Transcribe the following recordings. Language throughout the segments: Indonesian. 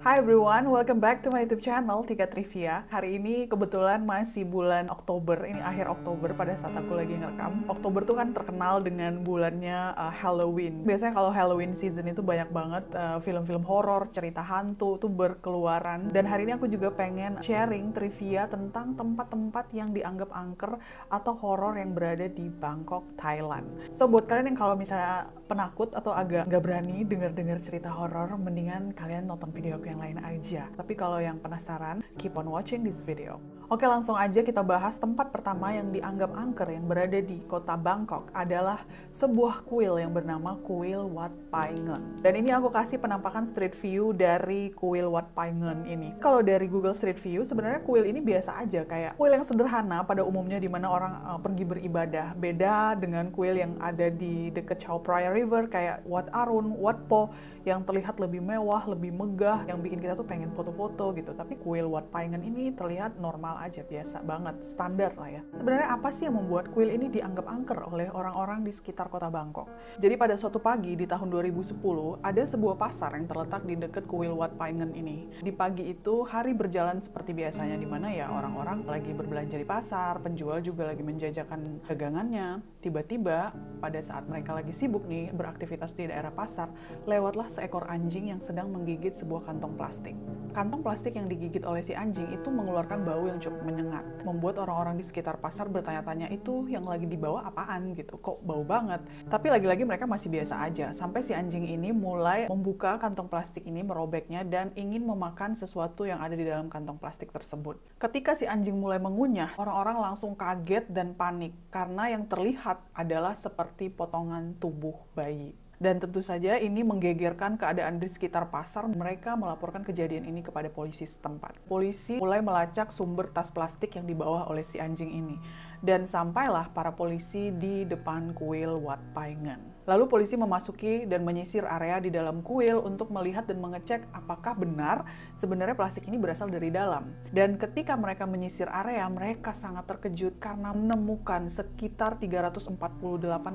Hi everyone, welcome back to my YouTube channel Tika Trivia. Hari ini kebetulan masih bulan Oktober, ini akhir Oktober pada saat aku lagi ngerekam. Oktober tuh kan terkenal dengan bulannya Halloween. Biasanya kalau Halloween season itu banyak banget film-film horor, cerita hantu tuh berkeluaran. Dan hari ini aku juga pengen sharing trivia tentang tempat-tempat yang dianggap angker atau horor yang berada di Bangkok, Thailand. So buat kalian yang kalau misalnya penakut atau agak nggak berani dengar-dengar cerita horor, mendingan kalian nonton video aku yang lain aja. Tapi kalau yang penasaran, keep on watching this video. Oke, langsung aja kita bahas tempat pertama yang dianggap angker yang berada di kota Bangkok adalah sebuah kuil yang bernama Kuil Wat Pai Ngen. Dan ini aku kasih penampakan street view dari Kuil Wat Pai Ngen ini. Kalau dari Google Street View, sebenarnya kuil ini biasa aja, kayak kuil yang sederhana pada umumnya di mana orang pergi beribadah. Beda dengan kuil yang ada di dekat Chao Phraya River kayak Wat Arun, Wat Po yang terlihat lebih mewah, lebih megah, yang bikin kita tuh pengen foto-foto gitu. Tapi kuil Wat Pai Ngen ini terlihat normal aja, biasa banget, standar lah ya. Sebenarnya apa sih yang membuat kuil ini dianggap angker oleh orang-orang di sekitar kota Bangkok? Jadi pada suatu pagi di tahun 2010, ada sebuah pasar yang terletak di dekat kuil Wat Pai Ngen ini. Di pagi itu, hari berjalan seperti biasanya, di mana ya orang-orang lagi berbelanja di pasar, penjual juga lagi menjajakan dagangannya. Tiba-tiba, pada saat mereka lagi sibuk nih beraktivitas di daerah pasar, lewatlah seekor anjing yang sedang menggigit sebuah kantong plastik. Kantong plastik yang digigit oleh si anjing itu mengeluarkan bau yang cukup menyengat, membuat orang-orang di sekitar pasar bertanya-tanya, itu yang lagi dibawa apaan gitu, kok bau banget. Tapi lagi-lagi mereka masih biasa aja, sampai si anjing ini mulai membuka kantong plastik ini, merobeknya, dan ingin memakan sesuatu yang ada di dalam kantong plastik tersebut. Ketika si anjing mulai mengunyah, orang-orang langsung kaget dan panik, karena yang terlihat adalah seperti potongan tubuh bayi. Dan tentu saja ini menggegerkan keadaan di sekitar pasar. Mereka melaporkan kejadian ini kepada polisi setempat. Polisi mulai melacak sumber tas plastik yang dibawa oleh si anjing ini. Dan sampailah para polisi di depan kuil Wat Pai Ngen. Lalu polisi memasuki dan menyisir area di dalam kuil untuk melihat dan mengecek apakah benar sebenarnya plastik ini berasal dari dalam. Dan ketika mereka menyisir area, mereka sangat terkejut karena menemukan sekitar 348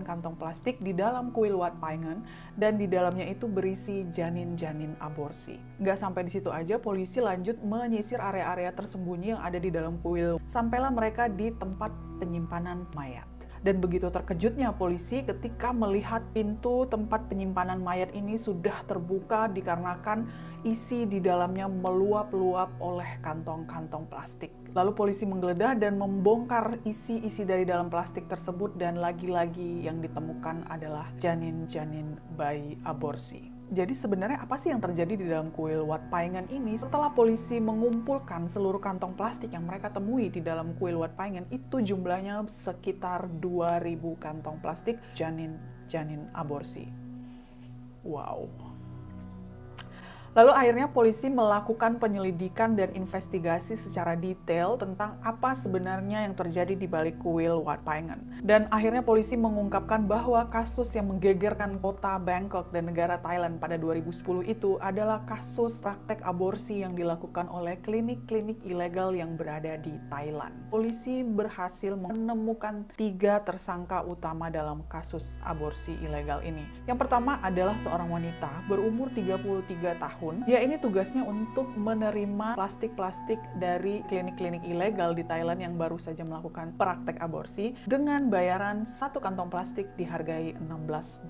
kantong plastik di dalam kuil Wat Pai Ngen, dan di dalamnya itu berisi janin-janin aborsi. Nggak sampai di situ aja, polisi lanjut menyisir area-area tersembunyi yang ada di dalam kuil. Sampailah mereka di tempat penyimpanan mayat. Dan begitu terkejutnya polisi ketika melihat pintu tempat penyimpanan mayat ini sudah terbuka dikarenakan isi di dalamnya meluap-luap oleh kantong-kantong plastik. Lalu polisi menggeledah dan membongkar isi-isi dari dalam plastik tersebut, dan lagi-lagi yang ditemukan adalah janin-janin bayi aborsi. Jadi sebenarnya apa sih yang terjadi di dalam kuil Wat Pai Ngen ini? Setelah polisi mengumpulkan seluruh kantong plastik yang mereka temui di dalam kuil Wat Pai Ngen, itu jumlahnya sekitar 2.000 kantong plastik janin-janin aborsi. Wow. Lalu akhirnya polisi melakukan penyelidikan dan investigasi secara detail tentang apa sebenarnya yang terjadi di balik kuil Wat Pai Ngen. Dan akhirnya polisi mengungkapkan bahwa kasus yang menggegerkan kota Bangkok dan negara Thailand pada 2010 itu adalah kasus praktek aborsi yang dilakukan oleh klinik-klinik ilegal yang berada di Thailand. Polisi berhasil menemukan 3 tersangka utama dalam kasus aborsi ilegal ini. Yang pertama adalah seorang wanita berumur 33 tahun. Dia ini tugasnya untuk menerima plastik-plastik dari klinik-klinik ilegal di Thailand yang baru saja melakukan praktek aborsi dengan bayaran 1 kantong plastik dihargai $16.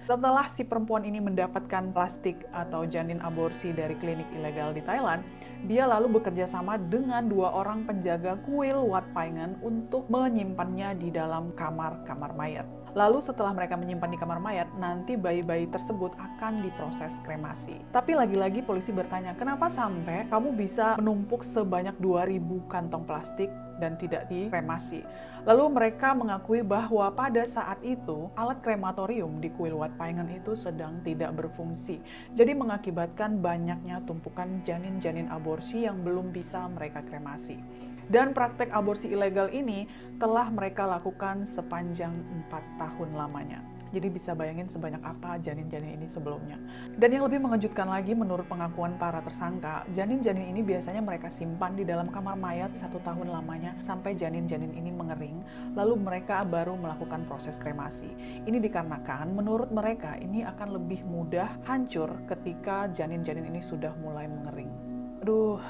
Setelah si perempuan ini mendapatkan plastik atau janin aborsi dari klinik ilegal di Thailand, dia lalu bekerja sama dengan 2 orang penjaga kuil Wat Pai Ngen untuk menyimpannya di dalam kamar-kamar mayat. Lalu setelah mereka menyimpan di kamar mayat, nanti bayi-bayi tersebut akan diproses kremasi. Tapi lagi-lagi polisi bertanya, kenapa sampai kamu bisa menumpuk sebanyak 2.000 kantong plastik dan tidak dikremasi? Lalu mereka mengakui bahwa pada saat itu, alat krematorium di kuil Wat Pai Ngen itu sedang tidak berfungsi. Jadi mengakibatkan banyaknya tumpukan janin-janin aborsi yang belum bisa mereka kremasi. Dan praktek aborsi ilegal ini telah mereka lakukan sepanjang 4 tahun lamanya. Jadi bisa bayangin sebanyak apa janin-janin ini sebelumnya. Dan yang lebih mengejutkan lagi menurut pengakuan para tersangka, janin-janin ini biasanya mereka simpan di dalam kamar mayat 1 tahun lamanya sampai janin-janin ini mengering, lalu mereka baru melakukan proses kremasi. Ini dikarenakan menurut mereka ini akan lebih mudah hancur ketika janin-janin ini sudah mulai mengering. Aduh.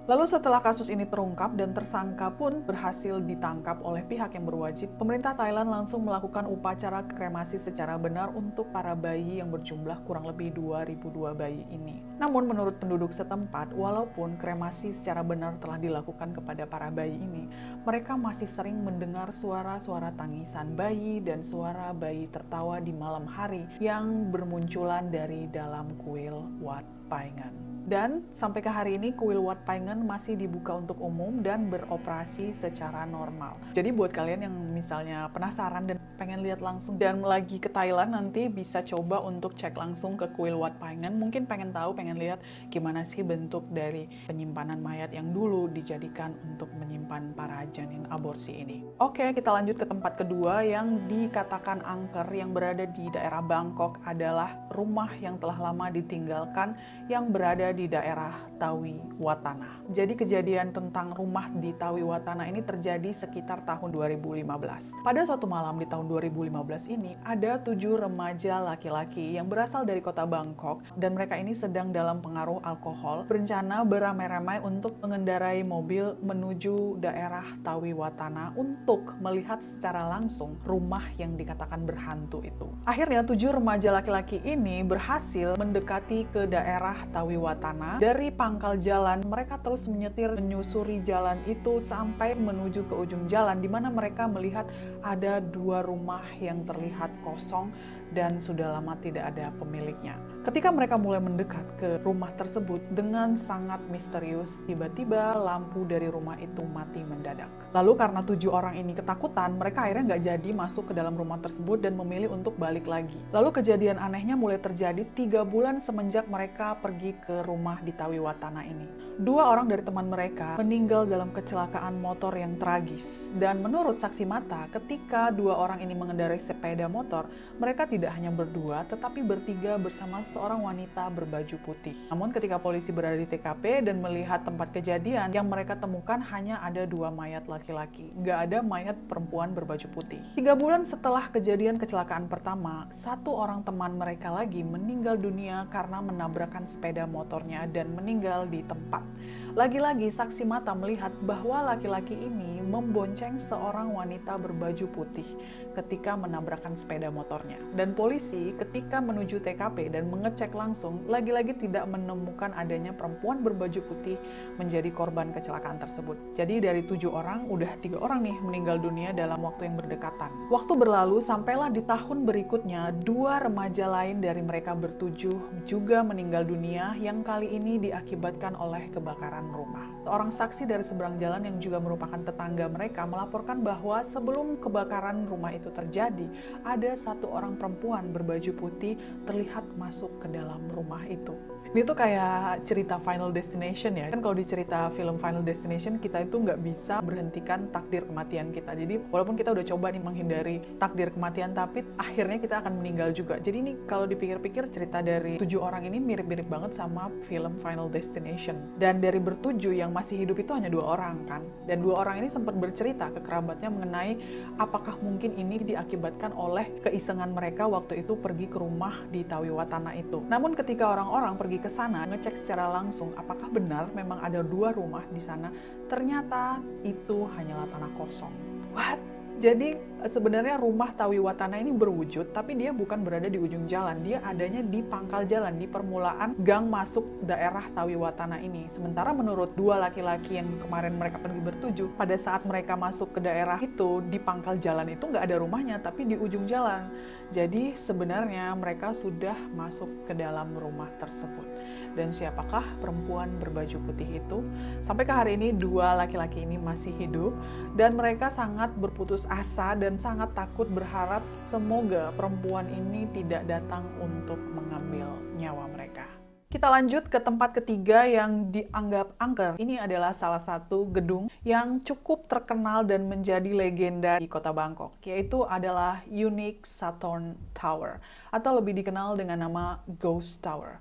Lalu setelah kasus ini terungkap dan tersangka pun berhasil ditangkap oleh pihak yang berwajib, pemerintah Thailand langsung melakukan upacara kremasi secara benar untuk para bayi yang berjumlah kurang lebih 2.002 bayi ini. Namun menurut penduduk setempat, walaupun kremasi secara benar telah dilakukan kepada para bayi ini, mereka masih sering mendengar suara-suara tangisan bayi dan suara bayi tertawa di malam hari yang bermunculan dari dalam kuil Wat Phai Ngan. Dan sampai ke hari ini kuil Wat Phai Ngan masih dibuka untuk umum dan beroperasi secara normal. Jadi buat kalian yang misalnya penasaran dan pengen lihat langsung dan lagi ke Thailand, nanti bisa coba untuk cek langsung ke kuil Wat Phai Ngan. Mungkin pengen tahu, pengen lihat gimana sih bentuk dari penyimpanan mayat yang dulu dijadikan untuk menyimpan para janin aborsi ini. Oke, kita lanjut ke tempat kedua yang dikatakan angker yang berada di daerah Bangkok adalah rumah yang telah lama ditinggalkan yang berada di daerah Tawi Watana. Jadi kejadian tentang rumah di Tawi Watana ini terjadi sekitar tahun 2015. Pada suatu malam di tahun 2015 ini, ada 7 remaja laki-laki yang berasal dari kota Bangkok dan mereka ini sedang dalam pengaruh alkohol, berencana beramai-ramai untuk mengendarai mobil menuju daerah Tawi Watana untuk melihat secara langsung rumah yang dikatakan berhantu itu. Akhirnya 7 remaja laki-laki ini berhasil mendekati ke daerah Tawi Watana. Dari pangkal jalan, mereka terus menyetir menyusuri jalan itu sampai menuju ke ujung jalan, di mana mereka melihat ada 2 rumah yang terlihat kosong dan sudah lama tidak ada pemiliknya. Ketika mereka mulai mendekat ke rumah tersebut dengan sangat misterius, tiba-tiba lampu dari rumah itu mati mendadak. Lalu karena 7 orang ini ketakutan, mereka akhirnya nggak jadi masuk ke dalam rumah tersebut dan memilih untuk balik lagi. Lalu kejadian anehnya mulai terjadi 3 bulan semenjak mereka pergi ke rumah di Tawi Watana ini. 2 orang dari teman mereka meninggal dalam kecelakaan motor yang tragis. Dan menurut saksi mata, ketika 2 orang ini mengendarai sepeda motor, mereka tidak hanya berdua, tetapi bertiga bersama seorang wanita berbaju putih. Namun ketika polisi berada di TKP dan melihat tempat kejadian, yang mereka temukan hanya ada 2 mayat laki-laki. Nggak ada mayat perempuan berbaju putih. 3 bulan setelah kejadian kecelakaan pertama, 1 orang teman mereka lagi meninggal dunia karena menabrakkan sepeda motornya dan meninggal di tempat. Lagi-lagi saksi mata melihat bahwa laki-laki ini membonceng seorang wanita berbaju putih ketika menabrakkan sepeda motornya. Dan polisi ketika menuju TKP dan mengecek langsung, lagi-lagi tidak menemukan adanya perempuan berbaju putih menjadi korban kecelakaan tersebut. Jadi dari 7 orang, udah 3 orang nih meninggal dunia dalam waktu yang berdekatan. Waktu berlalu, sampailah di tahun berikutnya, 2 remaja lain dari mereka bertujuh juga meninggal dunia yang kali ini diakibatkan oleh kebakaran rumah. Seorang saksi dari seberang jalan yang juga merupakan tetangga mereka melaporkan bahwa sebelum kebakaran rumah itu terjadi, ada 1 orang perempuan berbaju putih terlihat masuk ke dalam rumah itu. Ini tuh kayak cerita Final Destination ya. Kan kalau di cerita film Final Destination, kita itu nggak bisa berhentikan takdir kematian kita. Jadi walaupun kita udah coba nih menghindari takdir kematian, tapi akhirnya kita akan meninggal juga. Jadi ini kalau dipikir-pikir cerita dari 7 orang ini mirip-mirip banget sama film Final Destination. Dan dari bertujuh yang masih hidup itu hanya 2 orang kan. Dan 2 orang ini sempat bercerita ke kerabatnya mengenai apakah mungkin ini diakibatkan oleh keisengan mereka waktu itu pergi ke rumah di Tawi Watana itu. Namun ketika orang-orang pergi ke sana, ngecek secara langsung apakah benar memang ada 2 rumah di sana, ternyata itu hanyalah tanah kosong. What? Jadi sebenarnya rumah Tawi Watana ini berwujud, tapi dia bukan berada di ujung jalan. Dia adanya di pangkal jalan, di permulaan gang masuk daerah Tawi Watana ini. Sementara menurut 2 laki-laki yang kemarin mereka pergi bertujuh, pada saat mereka masuk ke daerah itu, di pangkal jalan itu nggak ada rumahnya, tapi di ujung jalan. Jadi sebenarnya mereka sudah masuk ke dalam rumah tersebut. Dan siapakah perempuan berbaju putih itu? Sampai ke hari ini 2 laki-laki ini masih hidup dan mereka sangat berputus asa dan sangat takut, berharap semoga perempuan ini tidak datang untuk mengambil nyawa mereka. Kita lanjut ke tempat ketiga yang dianggap angker. Ini adalah salah satu gedung yang cukup terkenal dan menjadi legenda di kota Bangkok, yaitu adalah Unique Saturn Tower, atau lebih dikenal dengan nama Ghost Tower.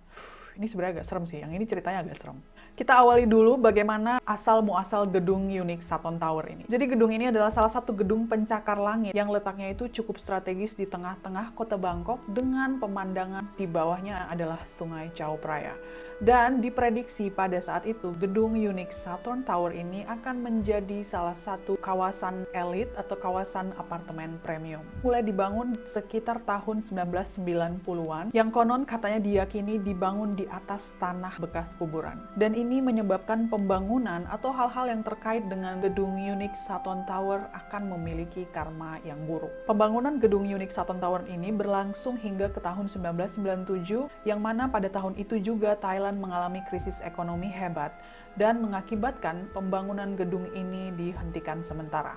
Ini sebenarnya agak serem sih, yang ini ceritanya agak serem. Kita awali dulu bagaimana asal-muasal gedung Unique Saturn Tower ini. Jadi gedung ini adalah salah satu gedung pencakar langit yang letaknya itu cukup strategis di tengah-tengah kota Bangkok dengan pemandangan di bawahnya adalah Sungai Chao Phraya. Dan diprediksi pada saat itu gedung Unique Saturn Tower ini akan menjadi salah satu kawasan elit atau kawasan apartemen premium. Mulai dibangun sekitar tahun 1990-an yang konon katanya diyakini dibangun di atas tanah bekas kuburan. Dan ini menyebabkan pembangunan atau hal-hal yang terkait dengan gedung Unique Saturn Tower akan memiliki karma yang buruk. Pembangunan gedung Unique Saturn Tower ini berlangsung hingga ke tahun 1997, yang mana pada tahun itu juga Thailand mengalami krisis ekonomi hebat dan mengakibatkan pembangunan gedung ini dihentikan sementara.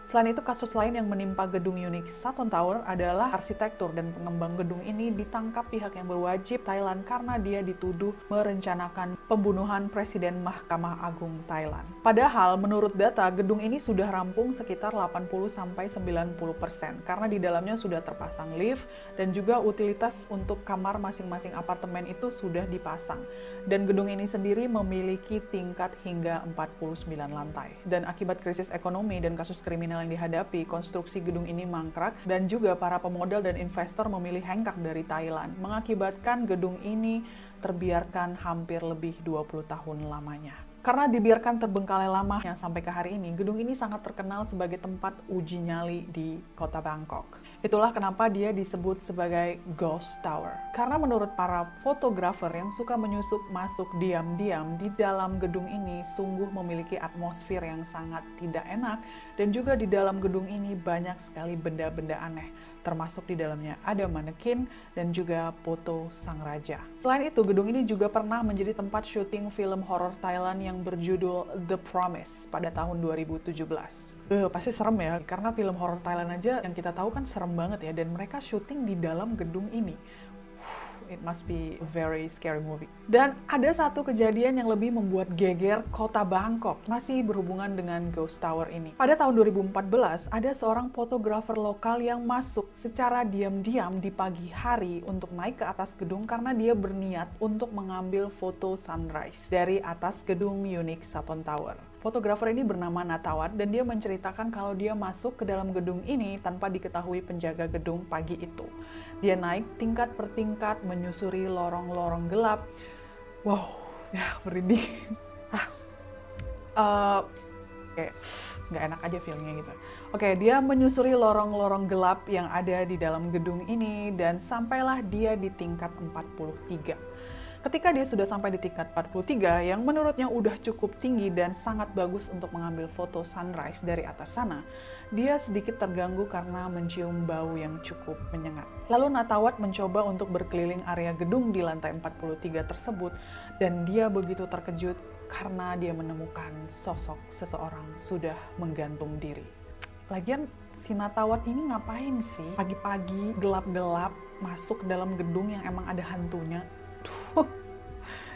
Selain itu, kasus lain yang menimpa gedung Unique Saturn Tower adalah arsitektur dan pengembang gedung ini ditangkap pihak yang berwajib Thailand karena dia dituduh merencanakan pembunuhan Presiden Mahkamah Agung Thailand. Padahal menurut data, gedung ini sudah rampung sekitar 80-90% karena di dalamnya sudah terpasang lift dan juga utilitas untuk kamar masing-masing apartemen itu sudah dipasang. Dan gedung ini sendiri memiliki tingkat hingga 49 lantai. Dan akibat krisis ekonomi dan kasus kriminal yang dihadapi, konstruksi gedung ini mangkrak dan juga para pemodal dan investor memilih hengkang dari Thailand, mengakibatkan gedung ini terbiarkan hampir lebih 20 tahun lamanya. Karena dibiarkan terbengkalai lama yang sampai ke hari ini, gedung ini sangat terkenal sebagai tempat uji nyali di kota Bangkok. Itulah kenapa dia disebut sebagai Ghost Tower. Karena menurut para fotografer yang suka menyusup masuk diam-diam di dalam gedung ini sungguh memiliki atmosfer yang sangat tidak enak, dan juga di dalam gedung ini banyak sekali benda-benda aneh. Termasuk di dalamnya ada manekin dan juga foto sang raja. Selain itu, gedung ini juga pernah menjadi tempat syuting film horor Thailand yang berjudul The Promise pada tahun 2017. Pasti serem ya, karena film horor Thailand aja yang kita tahu kan serem banget ya, dan mereka syuting di dalam gedung ini. It must be a very scary movie. Dan ada satu kejadian yang lebih membuat geger kota Bangkok, masih berhubungan dengan Ghost Tower ini. Pada tahun 2014, ada seorang fotografer lokal yang masuk secara diam-diam di pagi hari untuk naik ke atas gedung karena dia berniat untuk mengambil foto sunrise dari atas gedung Unique Saturn Tower. Fotografer ini bernama Natawat dan dia menceritakan kalau dia masuk ke dalam gedung ini tanpa diketahui penjaga gedung pagi itu. Dia naik tingkat per tingkat menyusuri lorong-lorong gelap. Wow, ya merinding. Kayak nggak enak aja feelingnya gitu. Oke, dia menyusuri lorong-lorong gelap yang ada di dalam gedung ini dan sampailah dia di tingkat 43. Ketika dia sudah sampai di tingkat 43 yang menurutnya udah cukup tinggi dan sangat bagus untuk mengambil foto sunrise dari atas sana, dia sedikit terganggu karena mencium bau yang cukup menyengat. Lalu Natawat mencoba untuk berkeliling area gedung di lantai 43 tersebut dan dia begitu terkejut karena dia menemukan sosok seseorang sudah menggantung diri. Lagian si Natawat ini ngapain sih pagi-pagi gelap-gelap masuk dalam gedung yang emang ada hantunya?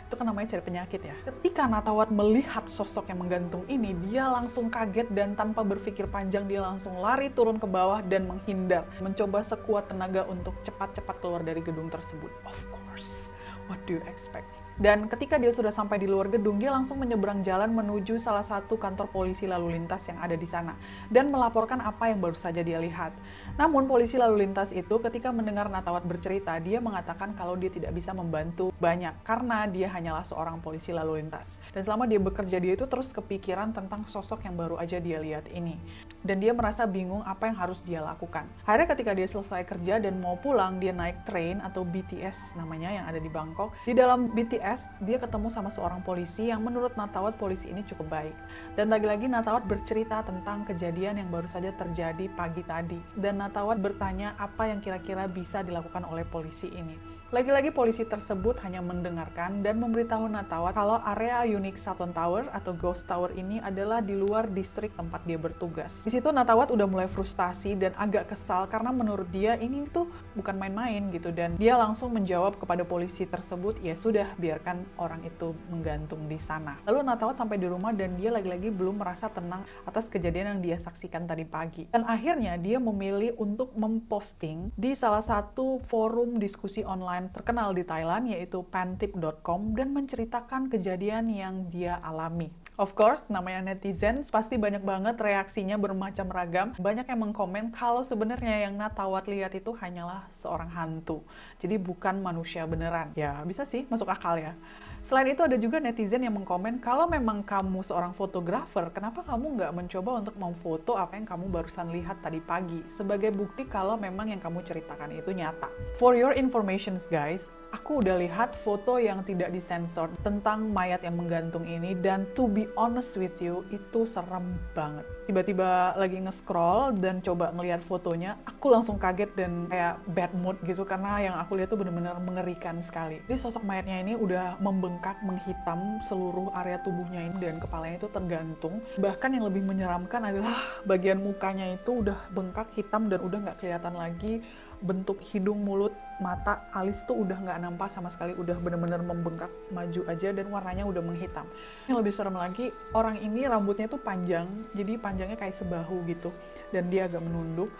Itu kan namanya cari penyakit ya. Ketika Natawat melihat sosok yang menggantung ini, dia langsung kaget dan tanpa berpikir panjang dia langsung lari turun ke bawah dan menghindar, mencoba sekuat tenaga untuk cepat-cepat keluar dari gedung tersebut. Of course, what do you expect? Dan ketika dia sudah sampai di luar gedung, dia langsung menyeberang jalan menuju salah satu kantor polisi lalu lintas yang ada di sana dan melaporkan apa yang baru saja dia lihat. Namun polisi lalu lintas itu ketika mendengar Natawat bercerita, dia mengatakan kalau dia tidak bisa membantu banyak karena dia hanyalah seorang polisi lalu lintas. Dan selama dia bekerja, dia itu terus kepikiran tentang sosok yang baru aja dia lihat ini. Dan dia merasa bingung apa yang harus dia lakukan. Akhirnya ketika dia selesai kerja dan mau pulang, dia naik train atau BTS namanya yang ada di Bangkok. Di dalam BTS, dia ketemu sama seorang polisi yang menurut Natawat polisi ini cukup baik. Dan lagi-lagi Natawat bercerita tentang kejadian yang baru saja terjadi pagi tadi. Dan Natawat bertanya apa yang kira-kira bisa dilakukan oleh polisi ini. Lagi-lagi polisi tersebut hanya mendengarkan dan memberitahu Natawat kalau area Unique Sutton Tower atau Ghost Tower ini adalah di luar distrik tempat dia bertugas. Di situ Natawat udah mulai frustasi dan agak kesal karena menurut dia ini tuh bukan main-main gitu, dan dia langsung menjawab kepada polisi tersebut, ya sudah, biarkan orang itu menggantung di sana. Lalu Natawat sampai di rumah dan dia lagi-lagi belum merasa tenang atas kejadian yang dia saksikan tadi pagi. Dan akhirnya dia memilih untuk memposting di salah satu forum diskusi online terkenal di Thailand, yaitu pantip.com, dan menceritakan kejadian yang dia alami. Of course, namanya netizen, pasti banyak banget reaksinya bermacam ragam. Banyak yang mengkomen kalau sebenarnya yang Natawat lihat itu hanyalah seorang hantu. Jadi bukan manusia beneran. Ya, bisa sih, masuk akal ya. Selain itu ada juga netizen yang mengkomen, kalau memang kamu seorang fotografer, kenapa kamu nggak mencoba untuk memfoto apa yang kamu barusan lihat tadi pagi, sebagai bukti kalau memang yang kamu ceritakan itu nyata. For your information guys, aku udah lihat foto yang tidak disensor tentang mayat yang menggantung ini, dan to be honest with you, itu serem banget. Tiba-tiba lagi nge-scroll dan coba ngelihat fotonya, aku langsung kaget dan kayak bad mood gitu, karena yang aku lihat tuh bener-bener mengerikan sekali. Jadi sosok mayatnya ini udah membengkak, menghitam seluruh area tubuhnya ini, dan kepalanya itu tergantung. Bahkan yang lebih menyeramkan adalah bagian mukanya itu udah bengkak, hitam, dan udah nggak kelihatan lagi. Bentuk hidung, mulut, mata, alis tuh udah nggak nampak sama sekali, udah bener-bener membengkak maju aja, dan warnanya udah menghitam. Yang lebih serem lagi, orang ini rambutnya tuh panjang, jadi panjangnya kayak sebahu gitu, dan dia agak menunduk.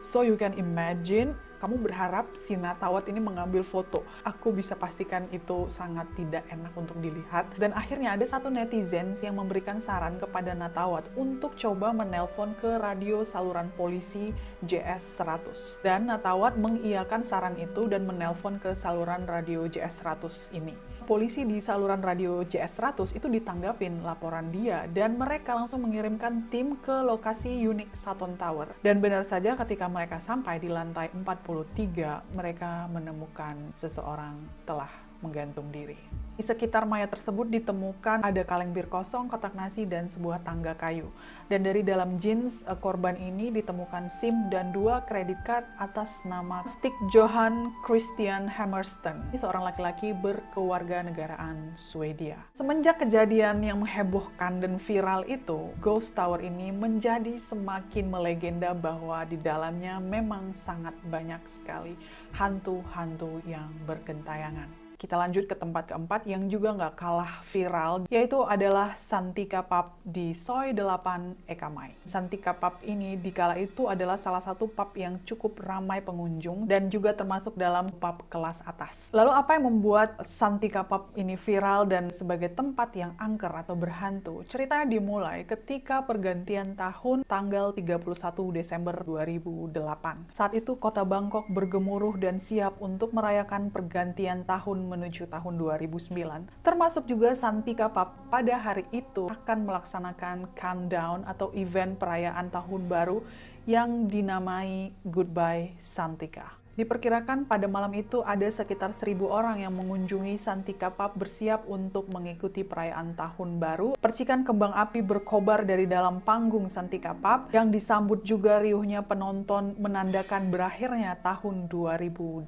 So you can imagine, kamu berharap si Natawat ini mengambil foto. Aku bisa pastikan itu sangat tidak enak untuk dilihat. Dan akhirnya ada satu netizen yang memberikan saran kepada Natawat untuk coba menelpon ke radio saluran polisi JS100. Dan Natawat mengiyakan saran itu dan menelpon ke saluran radio JS100 ini. Polisi di saluran radio JS100 itu ditanggapin laporan dia, dan mereka langsung mengirimkan tim ke lokasi Unique Sutton Tower. Dan benar saja ketika mereka sampai di lantai 43, mereka menemukan seseorang telah menggantung diri. Di sekitar mayat tersebut ditemukan ada kaleng bir kosong, kotak nasi, dan sebuah tangga kayu. Dan dari dalam jeans korban ini ditemukan SIM dan 2 kredit card atas nama Stig Johan Christian Hammersten. Ini seorang laki-laki berkewarganegaraan Swedia. Semenjak kejadian yang menghebohkan dan viral itu, Ghost Tower ini menjadi semakin melegenda bahwa di dalamnya memang sangat banyak sekali hantu-hantu yang bergentayangan. Kita lanjut ke tempat keempat yang juga nggak kalah viral, yaitu adalah Santika Pub di Soi 8 Ekamai. Santika Pub ini dikala itu adalah salah satu pub yang cukup ramai pengunjung dan juga termasuk dalam pub kelas atas. Lalu apa yang membuat Santika Pub ini viral dan sebagai tempat yang angker atau berhantu? Ceritanya dimulai ketika pergantian tahun tanggal 31 Desember 2008. Saat itu kota Bangkok bergemuruh dan siap untuk merayakan pergantian tahun menuju tahun 2009, termasuk juga Santika Pub pada hari itu akan melaksanakan countdown atau event perayaan tahun baru yang dinamai Goodbye Santika. Diperkirakan pada malam itu ada sekitar 1.000 orang yang mengunjungi Santika Pub bersiap untuk mengikuti perayaan tahun baru. Percikan kembang api berkobar dari dalam panggung Santika Pub yang disambut juga riuhnya penonton menandakan berakhirnya tahun 2008.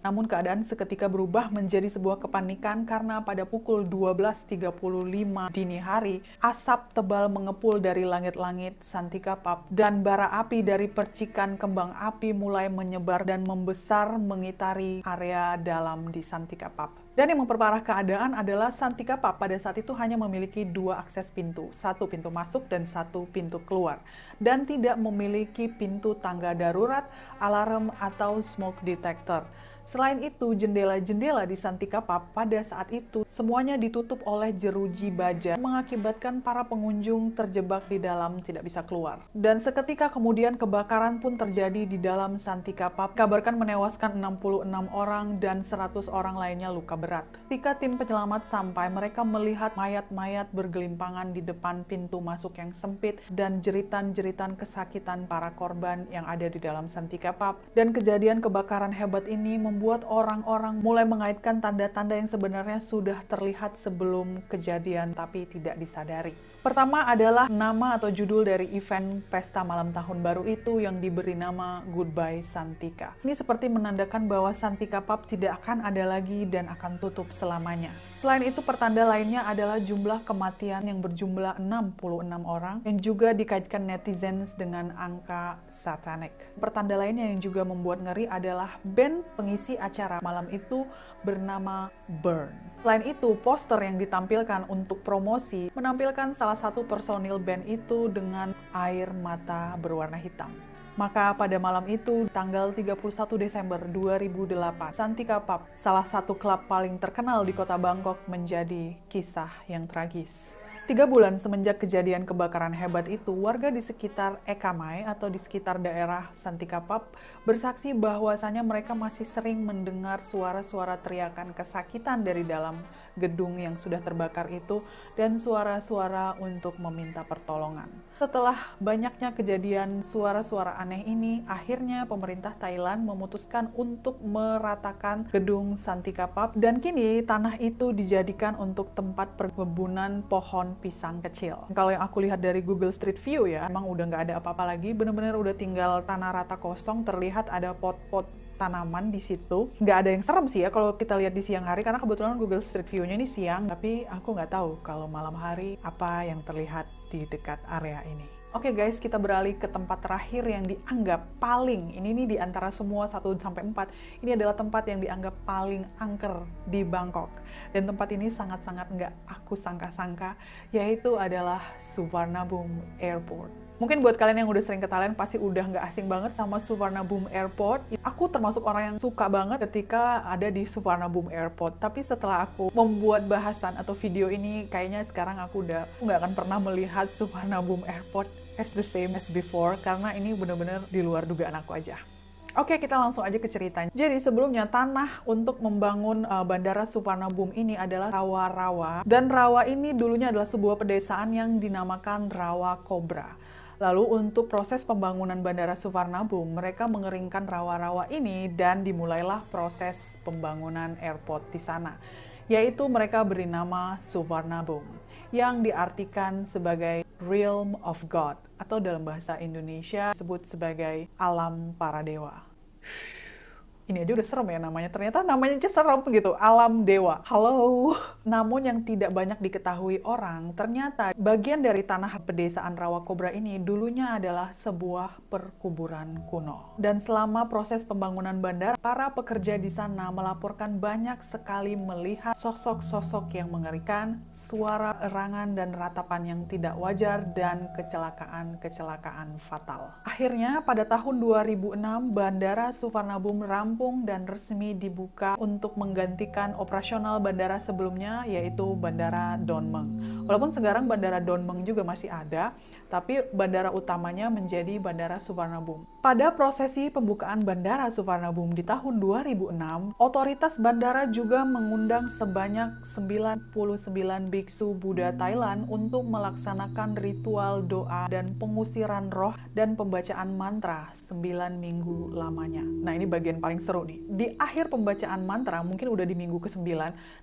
Namun keadaan seketika berubah menjadi sebuah kepanikan karena pada pukul 12.35 dini hari, asap tebal mengepul dari langit-langit Santika Pub dan bara api dari percikan kembang api mulai menyebar dan membesar mengitari area dalam di Santika Pub. Dan yang memperparah keadaan adalah Santika Pub pada saat itu hanya memiliki 2 akses pintu, 1 pintu masuk dan 1 pintu keluar, dan tidak memiliki pintu tangga darurat, alarm, atau smoke detector. Selain itu, jendela-jendela di Santika Pub pada saat itu semuanya ditutup oleh jeruji baja, mengakibatkan para pengunjung terjebak di dalam tidak bisa keluar. Dan seketika kemudian kebakaran pun terjadi di dalam Santika Pub, kabarkan menewaskan 66 orang dan 100 orang lainnya luka berat. Ketika tim penyelamat sampai, mereka melihat mayat-mayat bergelimpangan di depan pintu masuk yang sempit dan jeritan-jeritan kesakitan para korban yang ada di dalam Santika Pub. Dan kejadian kebakaran hebat ini membuat orang-orang mulai mengaitkan tanda-tanda yang sebenarnya sudah terlihat sebelum kejadian tapi tidak disadari. Pertama adalah nama atau judul dari event pesta malam tahun baru itu yang diberi nama Goodbye Santika. Ini seperti menandakan bahwa Santika Pub tidak akan ada lagi dan akan tutup selamanya. Selain itu, pertanda lainnya adalah jumlah kematian yang berjumlah 66 orang yang juga dikaitkan netizens dengan angka satanik. Pertanda lainnya yang juga membuat ngeri adalah band pengisi acara malam itu bernama Burn. Selain itu, poster yang ditampilkan untuk promosi menampilkan salah satu personil band itu dengan air mata berwarna hitam. Maka pada malam itu, tanggal 31 Desember 2008, Santika Pub, salah satu klub paling terkenal di kota Bangkok, menjadi kisah yang tragis. 3 bulan semenjak kejadian kebakaran hebat itu, warga di sekitar Ekamai atau di sekitar daerah Santika Pub bersaksi bahwasanya mereka masih sering mendengar suara-suara teriakan kesakitan dari dalam gedung yang sudah terbakar itu dan suara-suara untuk meminta pertolongan. Setelah banyaknya kejadian suara-suara aneh ini, akhirnya pemerintah Thailand memutuskan untuk meratakan gedung Santika Pub dan kini tanah itu dijadikan untuk tempat perkebunan pohon pisang kecil. Kalau yang aku lihat dari Google Street View ya, emang udah nggak ada apa-apa lagi, bener-bener udah tinggal tanah rata kosong, terlihat ada pot-pot tanaman di situ. Nggak ada yang serem sih ya kalau kita lihat di siang hari, karena kebetulan Google Street View-nya ini siang, tapi aku nggak tahu kalau malam hari apa yang terlihat di dekat area ini. Oke guys, kita beralih ke tempat terakhir yang dianggap paling, ini nih di antara semua 1-4, ini adalah tempat yang dianggap paling angker di Bangkok. Dan tempat ini sangat-sangat nggak aku sangka-sangka, yaitu adalah Suvarnabhumi Airport. Mungkin buat kalian yang udah sering ke Thailand pasti udah nggak asing banget sama Suvarnabhumi Airport. Aku termasuk orang yang suka banget ketika ada di Suvarnabhumi Airport. Tapi setelah aku membuat bahasan atau video ini, kayaknya sekarang aku nggak akan pernah melihat Suvarnabhumi Airport as the same as before, karena ini bener-bener di luar dugaan aku aja. Oke, kita langsung aja ke ceritanya. Jadi sebelumnya tanah untuk membangun Bandara Suvarnabhumi ini adalah rawa-rawa. Dan rawa ini dulunya adalah sebuah pedesaan yang dinamakan Rawa Kobra. Lalu untuk proses pembangunan Bandara Suvarnabhumi, mereka mengeringkan rawa-rawa ini dan dimulailah proses pembangunan airport di sana. Yaitu mereka beri nama Suvarnabhumi, yang diartikan sebagai Realm of God, atau dalam bahasa Indonesia disebut sebagai alam para dewa. Ini aja udah serem ya namanya, ternyata namanya aja serem gitu, alam dewa. Halo. Namun yang tidak banyak diketahui orang, ternyata bagian dari tanah pedesaan Rawa Kobra ini dulunya adalah sebuah perkuburan kuno. Dan selama proses pembangunan bandara, para pekerja di sana melaporkan banyak sekali melihat sosok-sosok yang mengerikan, suara erangan dan ratapan yang tidak wajar, dan kecelakaan-kecelakaan fatal. Akhirnya pada tahun 2006, Bandara Suvarnabhumi rampung dan resmi dibuka untuk menggantikan operasional bandara sebelumnya, yaitu Bandara Don Mueang. Walaupun sekarang Bandara Don Mueang juga masih ada, tapi bandara utamanya menjadi Bandara Suvarnabhumi. Pada prosesi pembukaan Bandara Suvarnabhumi di tahun 2006, otoritas bandara juga mengundang sebanyak 99 biksu Buddha Thailand untuk melaksanakan ritual doa dan pengusiran roh dan pembacaan mantra 9 minggu lamanya. Nah, ini bagian paling seru nih. Di akhir pembacaan mantra, mungkin udah di minggu ke-9,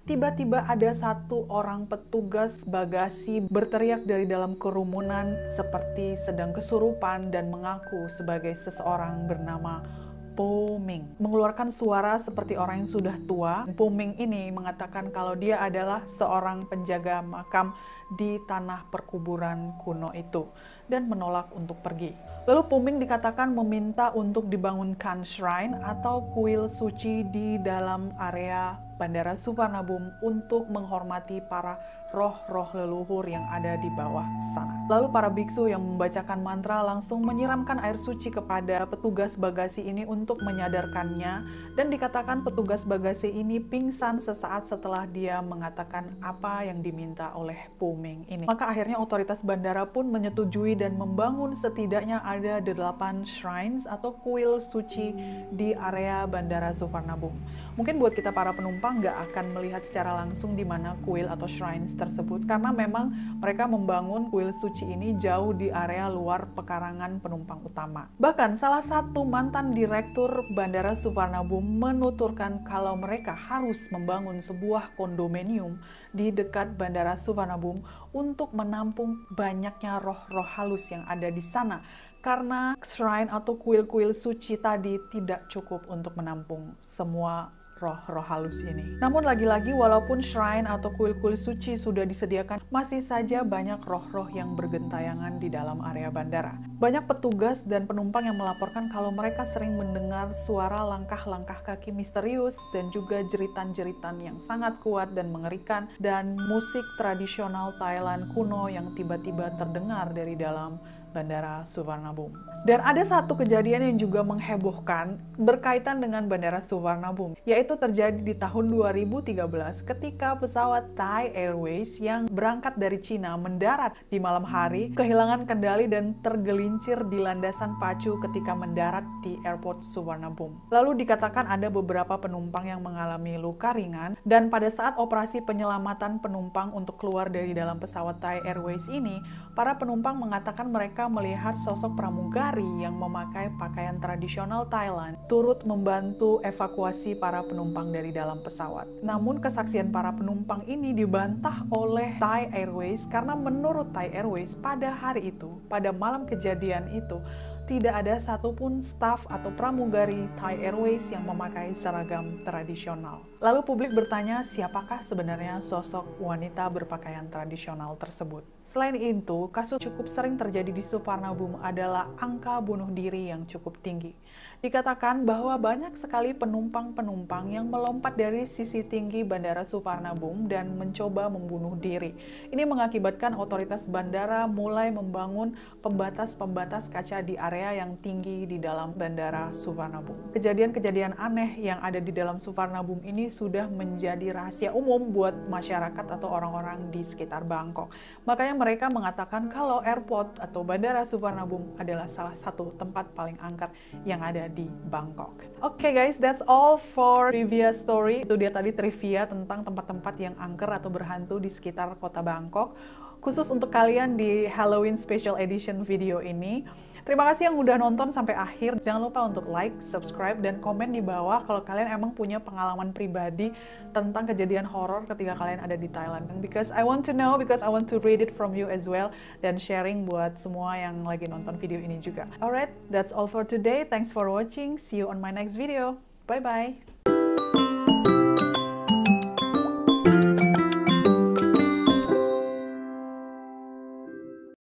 tiba-tiba ada satu orang petugas bagasi berteriak dari dalam kerumunan seperti sedang kesurupan dan mengaku sebagai seseorang bernama Po Ming. Mengeluarkan suara seperti orang yang sudah tua. Po Ming ini mengatakan kalau dia adalah seorang penjaga makam di tanah perkuburan kuno itu dan menolak untuk pergi. Lalu Po Ming dikatakan meminta untuk dibangunkan shrine atau kuil suci di dalam area Bandara Suvarnabhumi untuk menghormati para roh-roh leluhur yang ada di bawah sana. Lalu para biksu yang membacakan mantra langsung menyiramkan air suci kepada petugas bagasi ini untuk menyadarkannya, dan dikatakan petugas bagasi ini pingsan sesaat setelah dia mengatakan apa yang diminta oleh Po Ming ini. Maka akhirnya otoritas bandara pun menyetujui dan membangun setidaknya ada 8 shrines atau kuil suci di area Bandara Suvarnabhumi. Mungkin buat kita para penumpang nggak akan melihat secara langsung di mana kuil atau shrines tersebut, karena memang mereka membangun kuil suci ini jauh di area luar pekarangan penumpang utama. Bahkan salah satu mantan direktur Bandara Suvarnabhumi menuturkan kalau mereka harus membangun sebuah kondominium di dekat Bandara Suvarnabhumi untuk menampung banyaknya roh-roh halus yang ada di sana, karena shrine atau kuil-kuil suci tadi tidak cukup untuk menampung semua roh-roh halus ini. Namun lagi-lagi walaupun shrine atau kuil-kuil suci sudah disediakan, masih saja banyak roh-roh yang bergentayangan di dalam area bandara. Banyak petugas dan penumpang yang melaporkan kalau mereka sering mendengar suara langkah-langkah kaki misterius dan juga jeritan-jeritan yang sangat kuat dan mengerikan, dan musik tradisional Thailand kuno yang tiba-tiba terdengar dari dalam Bandara Suvarnabhumi. Dan ada satu kejadian yang juga menghebohkan berkaitan dengan Bandara Suvarnabhumi, yaitu terjadi di tahun 2013 ketika pesawat Thai Airways yang berangkat dari Cina mendarat di malam hari, kehilangan kendali dan tergelincir di landasan pacu ketika mendarat di Airport Suvarnabhumi. Lalu dikatakan ada beberapa penumpang yang mengalami luka ringan, dan pada saat operasi penyelamatan penumpang untuk keluar dari dalam pesawat Thai Airways ini, para penumpang mengatakan mereka melihat sosok pramugari yang memakai pakaian tradisional Thailand turut membantu evakuasi para penumpang dari dalam pesawat. Namun kesaksian para penumpang ini dibantah oleh Thai Airways karena menurut Thai Airways pada hari itu, pada malam kejadian itu, tidak ada satupun staf atau pramugari Thai Airways yang memakai seragam tradisional. Lalu publik bertanya, siapakah sebenarnya sosok wanita berpakaian tradisional tersebut? Selain itu, kasus cukup sering terjadi di Suvarnabhumi adalah angka bunuh diri yang cukup tinggi. Dikatakan bahwa banyak sekali penumpang-penumpang yang melompat dari sisi tinggi Bandara Suvarnabhumi dan mencoba membunuh diri. Ini mengakibatkan otoritas bandara mulai membangun pembatas-pembatas kaca di area yang tinggi di dalam Bandara Suvarnabhumi. Kejadian-kejadian aneh yang ada di dalam Suvarnabhumi ini sudah menjadi rahasia umum buat masyarakat atau orang-orang di sekitar Bangkok. Makanya mereka mengatakan kalau airport atau Bandara Suvarnabhumi adalah salah satu tempat paling angker yang ada di Bangkok. Oke guys, that's all for trivia story. Itu dia tadi trivia tentang tempat-tempat yang angker atau berhantu di sekitar kota Bangkok. Khusus untuk kalian di Halloween Special Edition video ini. Terima kasih yang udah nonton sampai akhir. Jangan lupa untuk like, subscribe, dan komen di bawah kalau kalian emang punya pengalaman pribadi tentang kejadian horor ketika kalian ada di Thailand. Because I want to know, because I want to read it from you as well, dan sharing buat semua yang lagi nonton video ini juga. Alright, that's all for today. Thanks for watching. See you on my next video. Bye-bye.